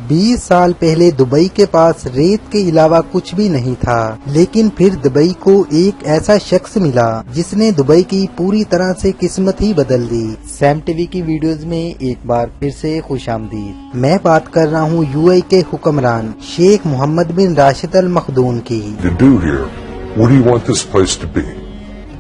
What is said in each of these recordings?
20 साल पहले दुबई के पास रेत के अलावा कुछ भी नहीं था, लेकिन फिर दुबई को एक ऐसा शख्स मिला जिसने दुबई की पूरी तरह से किस्मत ही बदल दी। सैम टीवी की वीडियोस में एक बार फिर से खुशामदीद। मैं बात कर रहा हूँ यूएई के हुक्मरान शेख मोहम्मद बिन राशिद अल मखदूम की।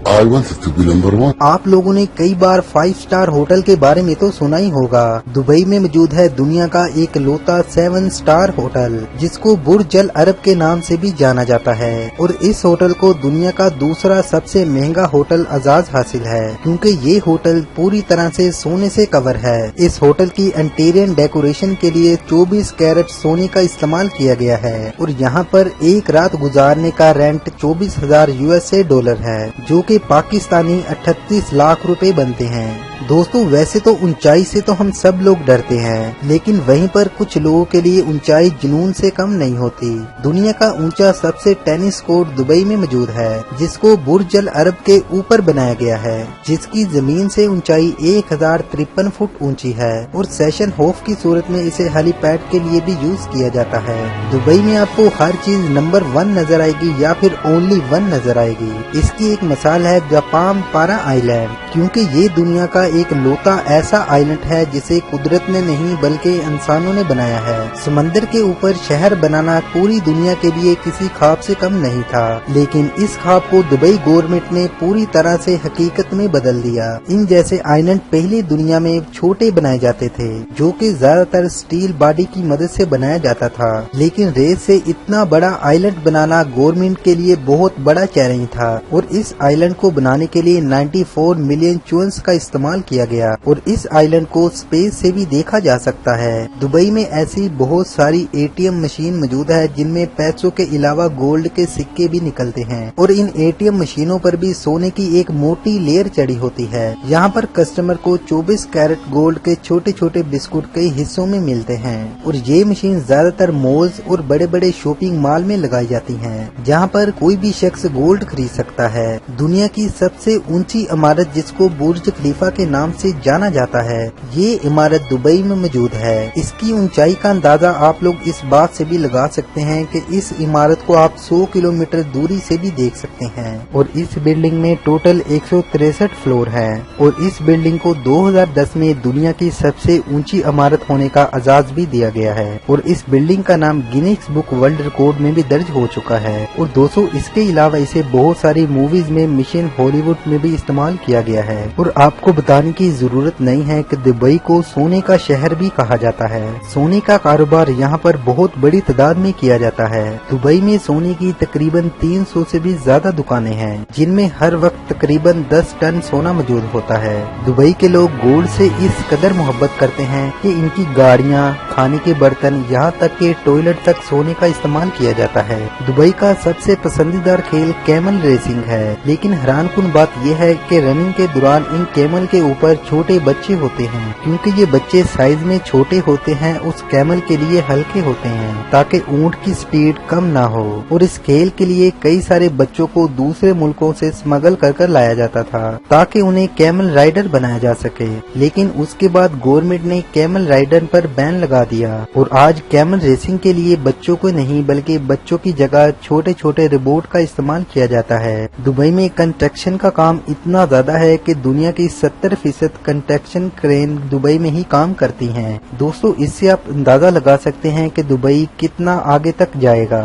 I want it to be number one. आप लोगों ने कई बार 5 स्टार होटल के बारे में तो सुना ही होगा। दुबई में मौजूद है दुनिया का एक लौता 7 स्टार होटल जिसको बुर्ज अल अरब के नाम से भी जाना जाता है, और इस होटल को दुनिया का दूसरा सबसे महंगा होटल एजाज हासिल है क्योंकि ये होटल पूरी तरह से सोने से कवर है। इस होटल की इंटीरियर डेकोरेशन के लिए 24 कैरेट सोने का इस्तेमाल किया गया है और यहाँ पर एक रात गुजारने का रेंट 24,000 यूएसए डॉलर है, जो कि पाकिस्तानी 38 लाख रुपए बनते हैं। दोस्तों, वैसे तो ऊंचाई से तो हम सब लोग डरते हैं, लेकिन वहीं पर कुछ लोगों के लिए ऊंचाई जुनून से कम नहीं होती। दुनिया का ऊंचा सबसे टेनिस कोर्ट दुबई में मौजूद है, जिसको बुर्ज अल अरब के ऊपर बनाया गया है, जिसकी जमीन से ऊंचाई 1053 फुट ऊंची है और सेशन हॉफ की सूरत में इसे हेलीपैड के लिए भी यूज किया जाता है। दुबई में आपको हर चीज नंबर 1 नजर आएगी या फिर ओनली 1 नजर आएगी। इसकी एक मिसाल है जापान पारा आइलैंड, क्योंकि ये दुनिया का एक लौता ऐसा आइलैंड है जिसे कुदरत ने नहीं बल्कि इंसानों ने बनाया है। समंदर के ऊपर शहर बनाना पूरी दुनिया के लिए किसी ख्वाब से कम नहीं था, लेकिन इस ख्वाब को दुबई गवर्नमेंट ने पूरी तरह से हकीकत में बदल दिया। इन जैसे आइलैंड पहले दुनिया में छोटे बनाए जाते थे, जो कि ज्यादातर स्टील बॉडी की मदद से बनाया जाता था, लेकिन रेत से इतना बड़ा आइलैंड बनाना गवर्नमेंट के लिए बहुत बड़ा चैलेंज था और इस आइलैंड को बनाने के लिए 94 मिलियन चुअन्स का इस्तेमाल किया गया और इस आइलैंड को स्पेस से भी देखा जा सकता है। दुबई में ऐसी बहुत सारी एटीएम मशीन मौजूद है जिनमें पैसों के अलावा गोल्ड के सिक्के भी निकलते हैं और इन एटीएम मशीनों पर भी सोने की एक मोटी लेयर चढ़ी होती है। यहाँ पर कस्टमर को 24 कैरेट गोल्ड के छोटे छोटे बिस्कुट कई हिस्सों में मिलते हैं और ये मशीन ज्यादातर मॉल्स और बड़े बड़े शॉपिंग मॉल में लगाई जाती है, जहाँ पर कोई भी शख्स गोल्ड खरीद सकता है। दुनिया की सबसे ऊंची इमारत जिसको बुर्ज खलीफा के नाम से जाना जाता है, ये इमारत दुबई में मौजूद है। इसकी ऊंचाई का अंदाजा आप लोग इस बात से भी लगा सकते हैं कि इस इमारत को आप 100 किलोमीटर दूरी से भी देख सकते हैं और इस बिल्डिंग में टोटल 163 फ्लोर है और इस बिल्डिंग को 2010 में दुनिया की सबसे ऊंची इमारत होने का एजाज भी दिया गया है और इस बिल्डिंग का नाम गिनीज बुक वर्ल्ड रिकॉर्ड में भी दर्ज हो चुका है। और दोस्तों, इसके अलावा इसे बहुत सारी मूवीज में मिशन हॉलीवुड में भी इस्तेमाल किया गया है। और आपको बताने की जरूरत नहीं है कि दुबई को सोने का शहर भी कहा जाता है। सोने का कारोबार यहाँ पर बहुत बड़ी तादाद में किया जाता है। दुबई में सोने की तकरीबन 300 से भी ज्यादा दुकानें हैं, जिनमें हर वक्त तकरीबन 10 टन सोना मौजूद होता है। दुबई के लोग गोल्ड से इस कदर मोहब्बत करते हैं कि इनकी गाड़ियाँ, खाने के बर्तन, यहाँ तक के टॉयलेट तक सोने का इस्तेमाल किया जाता है। दुबई का सबसे पसंदीदा खेल कैमल रेसिंग है, लेकिन हैरानकुन बात यह है कि रनिंग के दौरान इन कैमल के ऊपर छोटे बच्चे होते हैं, क्योंकि ये बच्चे साइज में छोटे होते हैं, उस कैमल के लिए हल्के होते हैं ताकि ऊंट की स्पीड कम ना हो। और इस खेल के लिए कई सारे बच्चों को दूसरे मुल्कों से स्मगल कर लाया जाता था ताकि उन्हें कैमल राइडर बनाया जा सके, लेकिन उसके बाद गवर्नमेंट ने कैमल राइडर पर बैन लगा दिया और आज कैमल रेसिंग के लिए बच्चों को नहीं बल्कि बच्चों की जगह छोटे छोटे रोबोट का इस्तेमाल किया जाता है। दुबई में कंस्ट्रक्शन का काम इतना ज्यादा है कि दुनिया की 70% कंस्ट्रक्शन क्रेन दुबई में ही काम करती हैं। दोस्तों, इससे आप अंदाजा लगा सकते हैं कि दुबई कितना आगे तक जाएगा।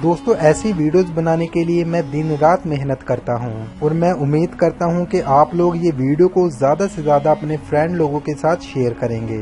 दोस्तों, ऐसी वीडियोस बनाने के लिए मैं दिन रात मेहनत करता हूं और मैं उम्मीद करता हूं कि आप लोग ये वीडियो को ज्यादा से ज्यादा अपने फ्रेंड लोगों के साथ शेयर करेंगे।